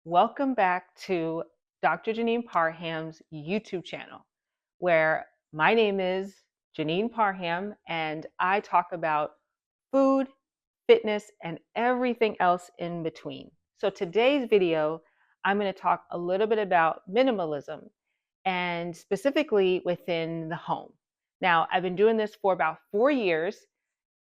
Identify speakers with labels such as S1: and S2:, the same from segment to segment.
S1: Welcome back to Dr. Janine Parham's YouTube channel, where my name is Janine Parham and I talk about food, fitness, and everything else in between. So today's video, I'm going to talk a little bit about minimalism and specifically within the home. Now, I've been doing this for about 4 years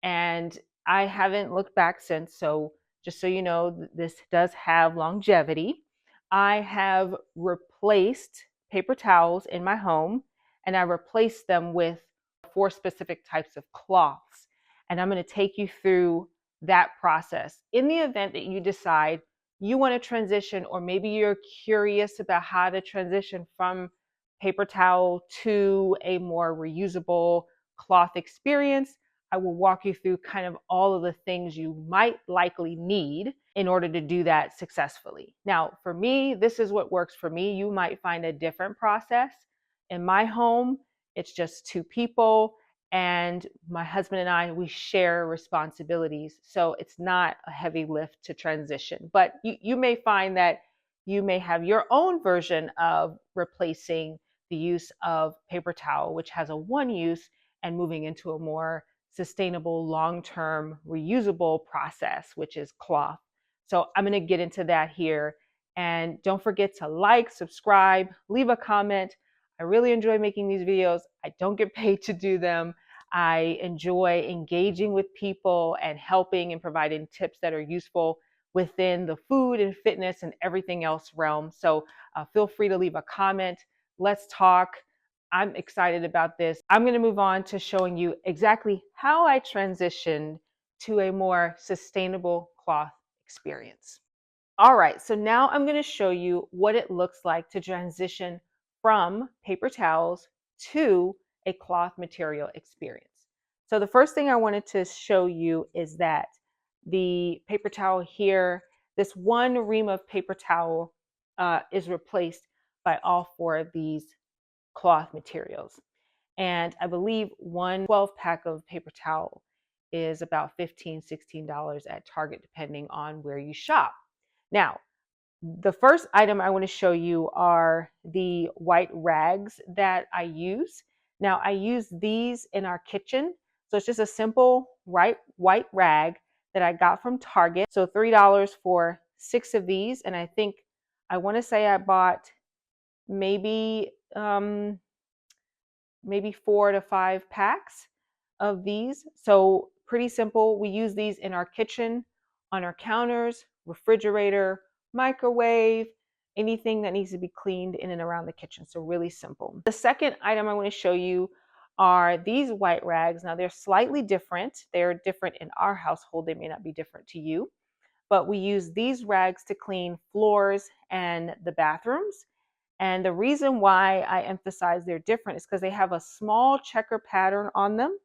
S1: and I haven't looked back since. So just so you know, this does have longevity. I have replaced paper towels in my home and I replaced them with 4 specific types of cloths. And I'm going to take you through that process. In the event that you decide you want to transition, or maybe you're curious about how to transition from paper towel to a more reusable cloth experience, I will walk you through kind of all of the things you might likely need in order to do that successfully. Now, for me, this is what works for me. You might find a different process. In my home, it's just 2 people, and my husband and I, we share responsibilities. So it's not a heavy lift to transition. But you may find that you may have your own version of replacing the use of paper towel, which has a one use, and moving into a more sustainable, long-term, reusable process, which is cloth. So I'm going to get into that here. And don't forget to like, subscribe, leave a comment. I really enjoy making these videos. I don't get paid to do them. I enjoy engaging with people and helping and providing tips that are useful within the food and fitness and everything else realm. So feel free to leave a comment. Let's talk. I'm excited about this. I'm going to move on to showing you exactly how I transitioned to a more sustainable cloth experience. All right, so now I'm going to show you what it looks like to transition from paper towels to a cloth material experience. So the first thing I wanted to show you is that the paper towel here, this one ream of paper towel is replaced by all 4 of these cloth materials. And I believe one 12-pack of paper towel is about $15, $16 at Target, depending on where you shop. Now, the first item I want to show you are the white rags that I use. Now, I use these in our kitchen. So it's just a simple white rag that I got from Target. So $3 for 6 of these. And I want to say I bought maybe 4 to 5 packs of these. So pretty simple. We use these in our kitchen, on our counters, refrigerator, microwave, anything that needs to be cleaned in and around the kitchen. So really simple. The second item I want to show you are these white rags. Now they're slightly different. They're different in our household. They may not be different to you, but we use these rags to clean floors and the bathrooms. And the reason why I emphasize they're different is because they have a small checker pattern on them.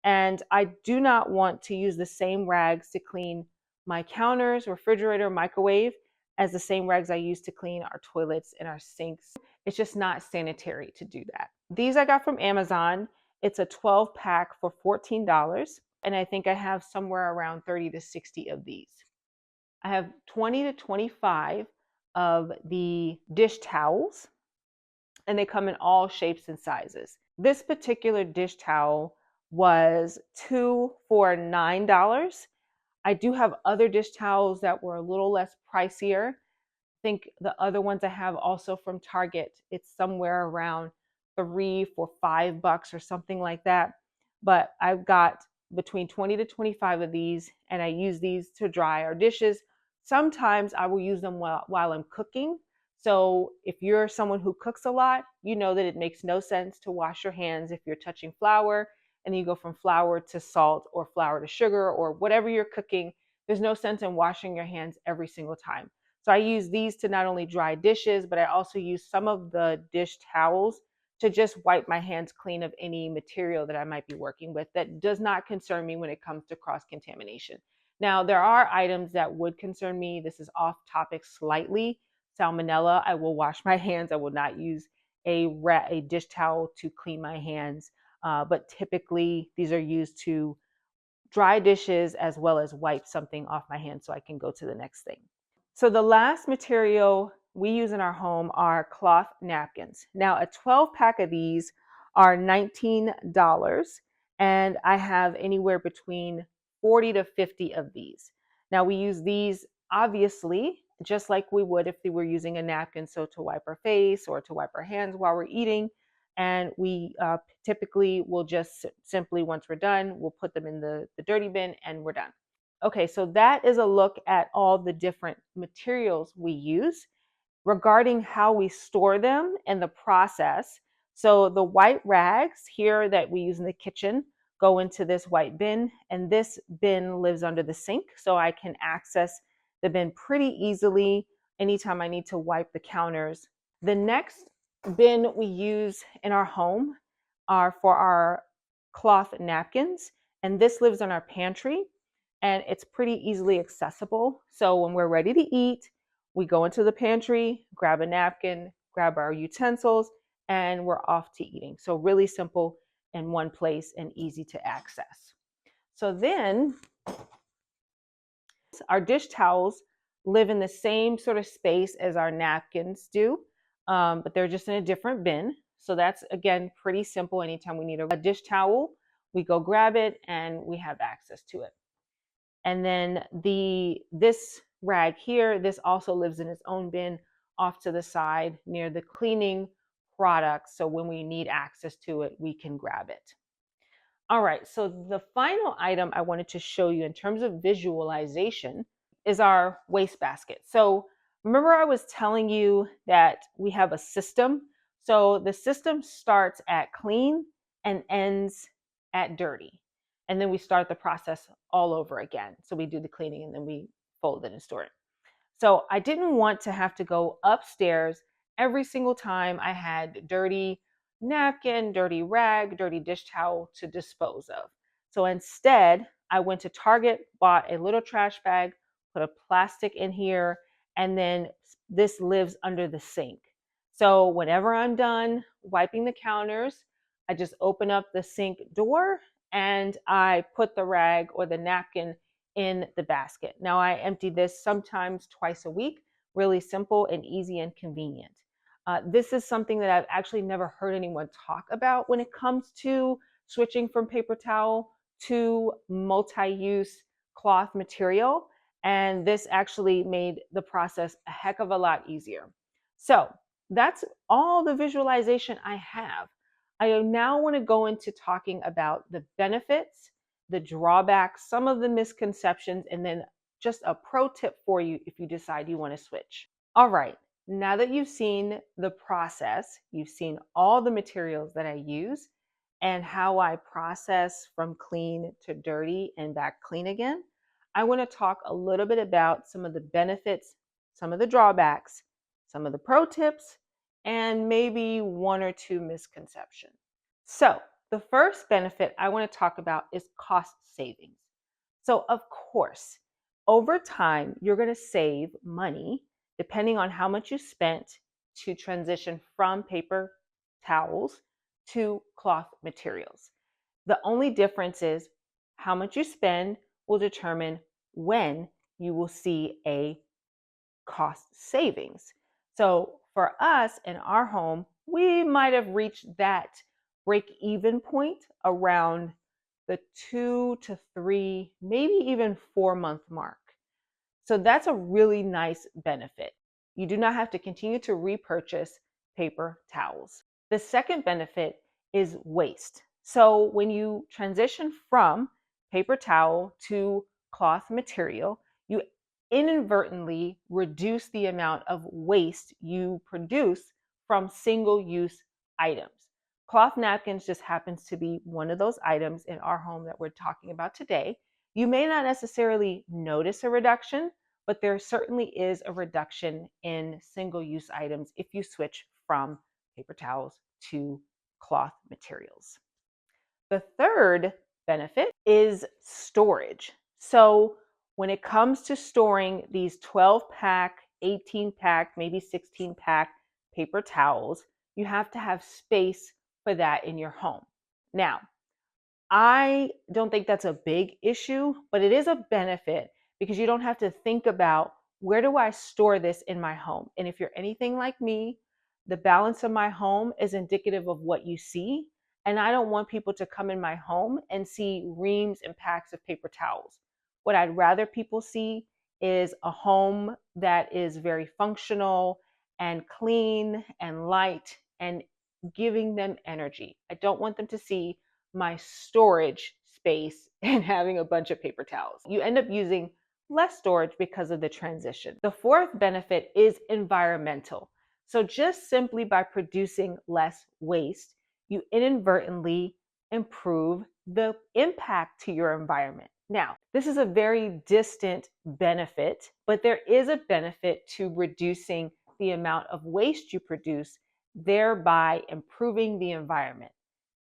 S1: And I do not want to use the same rags to clean my counters, refrigerator, microwave as the same rags I use to clean our toilets and our sinks. It's just not sanitary to do that. These I got from Amazon. It's a 12-pack for $14. And I think I have somewhere around 30 to 60 of these. I have 20 to 25 of the dish towels, and they come in all shapes and sizes. This particular dish towel was 2 for $9. I do have other dish towels that were a little less pricier. I think the other ones I have also from Target, it's somewhere around 3 for $5 or something like that. But I've got between 20 to 25 of these, and I use these to dry our dishes. Sometimes I will use them while I'm cooking. So if you're someone who cooks a lot, you know that it makes no sense to wash your hands if you're touching flour and you go from flour to salt or flour to sugar or whatever you're cooking. There's no sense in washing your hands every single time. So I use these to not only dry dishes, but I also use some of the dish towels to just wipe my hands clean of any material that I might be working with that does not concern me when it comes to cross-contamination. Now, there are items that would concern me. This is off topic slightly. Salmonella, I will wash my hands. I will not use a dish towel to clean my hands. But typically, these are used to dry dishes as well as wipe something off my hand so I can go to the next thing. So the last material we use in our home are cloth napkins. Now a 12 pack of these are $19, and I have anywhere between 40 to 50 of these. Now we use these obviously just like we would if we were using a napkin, so to wipe our face or to wipe our hands while we're eating. And we typically will just simply, once we're done, we'll put them in the dirty bin and we're done. Okay, so that is a look at all the different materials we use. Regarding how we store them and the process, so the white rags here that we use in the kitchen go into this white bin, and this bin lives under the sink, so I can access the bin pretty easily anytime I need to wipe the counters. The next bin we use in our home are for our cloth napkins, and this lives in our pantry, and it's pretty easily accessible. So when we're ready to eat, we go into the pantry, grab a napkin, grab our utensils, and we're off to eating. So really simple in one place and easy to access. So then our dish towels live in the same sort of space as our napkins do, but they're just in a different bin. So that's, again, pretty simple. Anytime we need a dish towel, we go grab it and we have access to it. And then this rag here, this also lives in its own bin off to the side near the cleaning products. So when we need access to it, we can grab it. All right, so the final item I wanted to show you in terms of visualization is our wastebasket. So remember I was telling you that we have a system. So the system starts at clean and ends at dirty. And then we start the process all over again. So we do the cleaning and then we fold it and store it. So I didn't want to have to go upstairs every single time I had dirty napkin, dirty rag, dirty dish towel to dispose of. So instead, I went to Target, bought a little trash bag, put a plastic in here, and then this lives under the sink. So whenever I'm done wiping the counters, I just open up the sink door and I put the rag or the napkin in the basket. Now I empty this sometimes twice a week, really simple and easy and convenient. This is something that I've actually never heard anyone talk about when it comes to switching from paper towel to multi-use cloth material. And this actually made the process a heck of a lot easier. So that's all the visualization I have. I now want to go into talking about the benefits, the drawbacks, some of the misconceptions, and then just a pro tip for you if you decide you want to switch. All right, now that you've seen the process, you've seen all the materials that I use and how I process from clean to dirty and back clean again, I want to talk a little bit about some of the benefits, some of the drawbacks, some of the pro tips, and maybe one or two misconceptions. So the first benefit I want to talk about is cost savings. So of course, over time, you're going to save money depending on how much you spent to transition from paper towels to cloth materials. The only difference is how much you spend will determine when you will see a cost savings. So for us in our home, we might have reached that break-even point around the 2 to 3, maybe even 4-month mark. So that's a really nice benefit. You do not have to continue to repurchase paper towels. The second benefit is waste. So when you transition from paper towel to cloth material, you inadvertently reduce the amount of waste you produce from single-use items. Cloth napkins just happens to be one of those items in our home that we're talking about today. You may not necessarily notice a reduction, but there certainly is a reduction in single-use items if you switch from paper towels to cloth materials. The third benefit is storage. So when it comes to storing these 12-pack, 18-pack, maybe 16-pack paper towels, you have to have space for that in your home. Now, I don't think that's a big issue, but it is a benefit because you don't have to think about where do I store this in my home. And if you're anything like me, the balance of my home is indicative of what you see. And I don't want people to come in my home and see reams and packs of paper towels. What I'd rather people see is a home that is very functional and clean and light and giving them energy. I don't want them to see my storage space and having a bunch of paper towels. You end up using less storage because of the transition. The fourth benefit is environmental. So just simply by producing less waste, you inadvertently improve the impact to your environment. Now, this is a very distant benefit, but there is a benefit to reducing the amount of waste you produce, thereby improving the environment.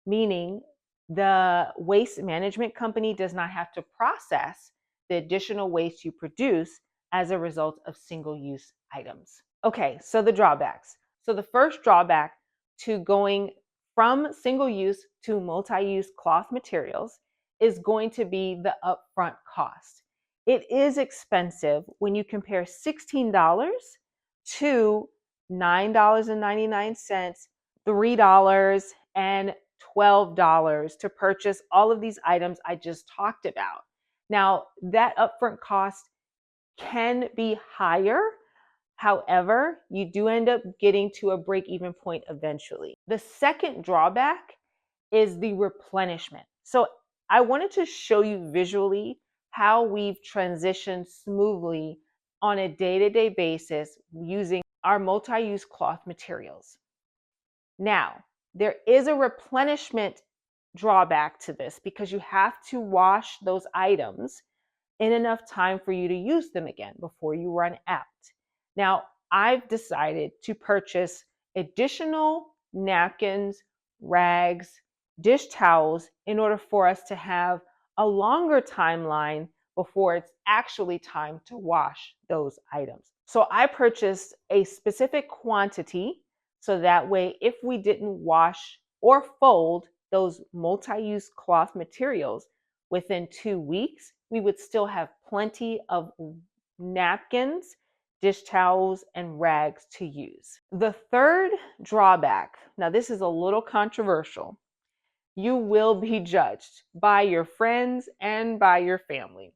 S1: Meaning the waste management company does not have to process the additional waste you produce as a result of single-use items. Okay, so the drawbacks. So the first drawback to going from single-use to multi-use cloth materials is going to be the upfront cost. It is expensive when you compare $16 to $9.99, $3, and $12 to purchase all of these items I just talked about. Now, that upfront cost can be higher. However, you do end up getting to a break-even point eventually. The second drawback is the replenishment. So I wanted to show you visually how we've transitioned smoothly on a day-to-day basis using our multi-use cloth materials. Now, there is a replenishment drawback to this because you have to wash those items in enough time for you to use them again before you run out. Now, I've decided to purchase additional napkins, rags, dish towels in order for us to have a longer timeline before it's actually time to wash those items. So I purchased a specific quantity so that way if we didn't wash or fold those multi-use cloth materials within 2 weeks, we would still have plenty of napkins, dish towels, and rags to use. The third drawback, now this is a little controversial, you will be judged by your friends and by your family.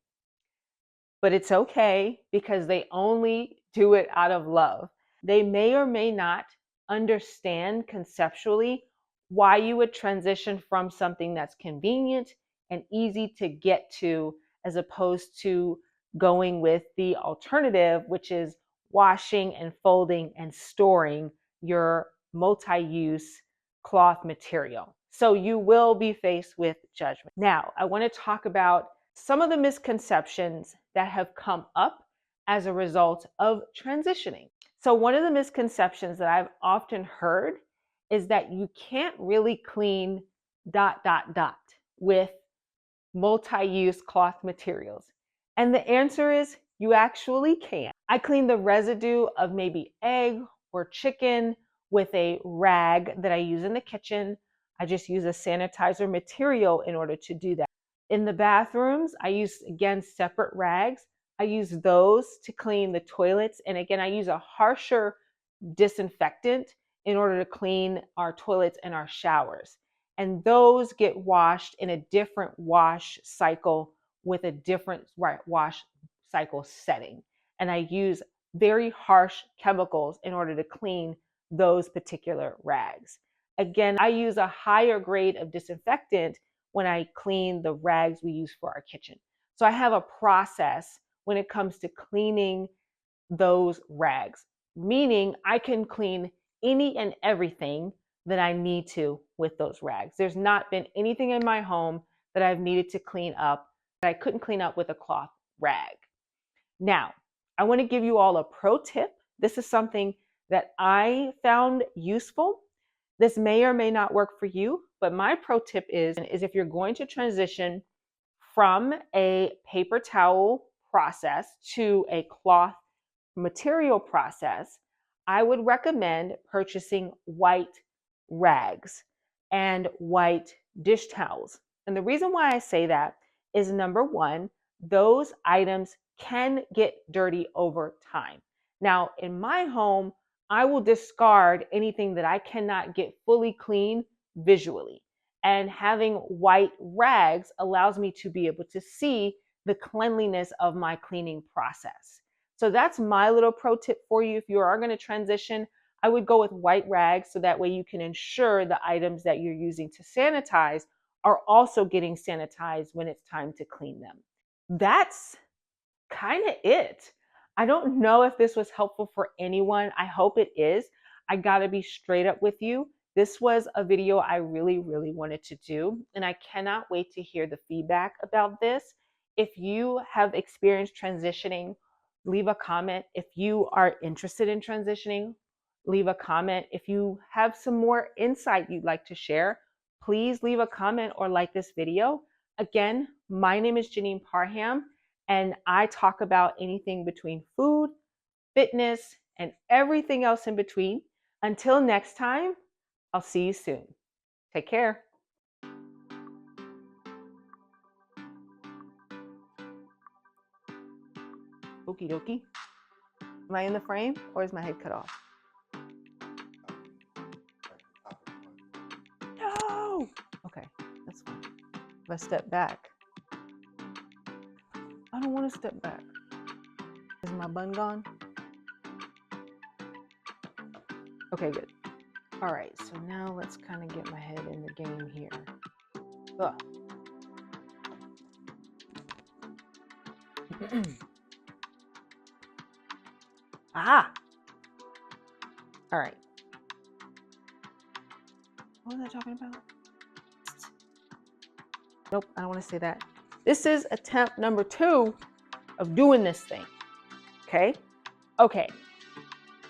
S1: But it's okay because they only do it out of love. They may or may not understand conceptually why you would transition from something that's convenient and easy to get to as opposed to going with the alternative, which is washing and folding and storing your multi-use cloth material. So you will be faced with judgment. Now, I want to talk about some of the misconceptions that have come up as a result of transitioning. So one of the misconceptions that I've often heard is that you can't really clean ... with multi-use cloth materials. And the answer is you actually can. I clean the residue of maybe egg or chicken with a rag that I use in the kitchen. I just use a sanitizer material in order to do that. In the bathrooms, I use, again, separate rags. I use those to clean the toilets. And again, I use a harsher disinfectant in order to clean our toilets and our showers. And those get washed in a different wash cycle with a different wash cycle setting. And I use very harsh chemicals in order to clean those particular rags. Again, I use a higher grade of disinfectant when I clean the rags we use for our kitchen. So I have a process when it comes to cleaning those rags, meaning I can clean any and everything that I need to with those rags. There's not been anything in my home that I've needed to clean up that I couldn't clean up with a cloth rag. Now, I want to give you all a pro tip. This is something that I found useful. This may or may not work for you, but my pro tip is if you're going to transition from a paper towel process to a cloth material process, I would recommend purchasing white rags and white dish towels. And the reason why I say that is, number one, those items can get dirty over time. Now, in my home, I will discard anything that I cannot get fully clean visually. And having white rags allows me to be able to see the cleanliness of my cleaning process. So that's my little pro tip for you. If you are going to transition, I would go with white rags so that way you can ensure the items that you're using to sanitize are also getting sanitized when it's time to clean them. That's kind of it. I don't know if this was helpful for anyone. I hope it is. I got to be straight up with you. This was a video I really, really wanted to do, and I cannot wait to hear the feedback about this. If you have experienced transitioning, leave a comment. If you are interested in transitioning, leave a comment. If you have some more insight you'd like to share, please leave a comment or like this video. Again, my name is Janine Parham, and I talk about anything between food, fitness, and everything else in between. Until next time, I'll see you soon. Take care. Okie dokie. Am I in the frame or is my head cut off? No! Okay, that's fine. If I step back, I don't want to step back. Is my bun gone? Okay, good. All right, so now let's kind of get my head in the game here. Ugh. Ah! All right. What was I talking about? Nope, I don't want to say that. This is attempt number 2 of doing this thing. Okay? Okay.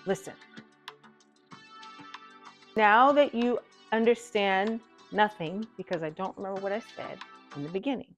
S1: Listen. Now that you understand nothing, because I don't remember what I said in the beginning,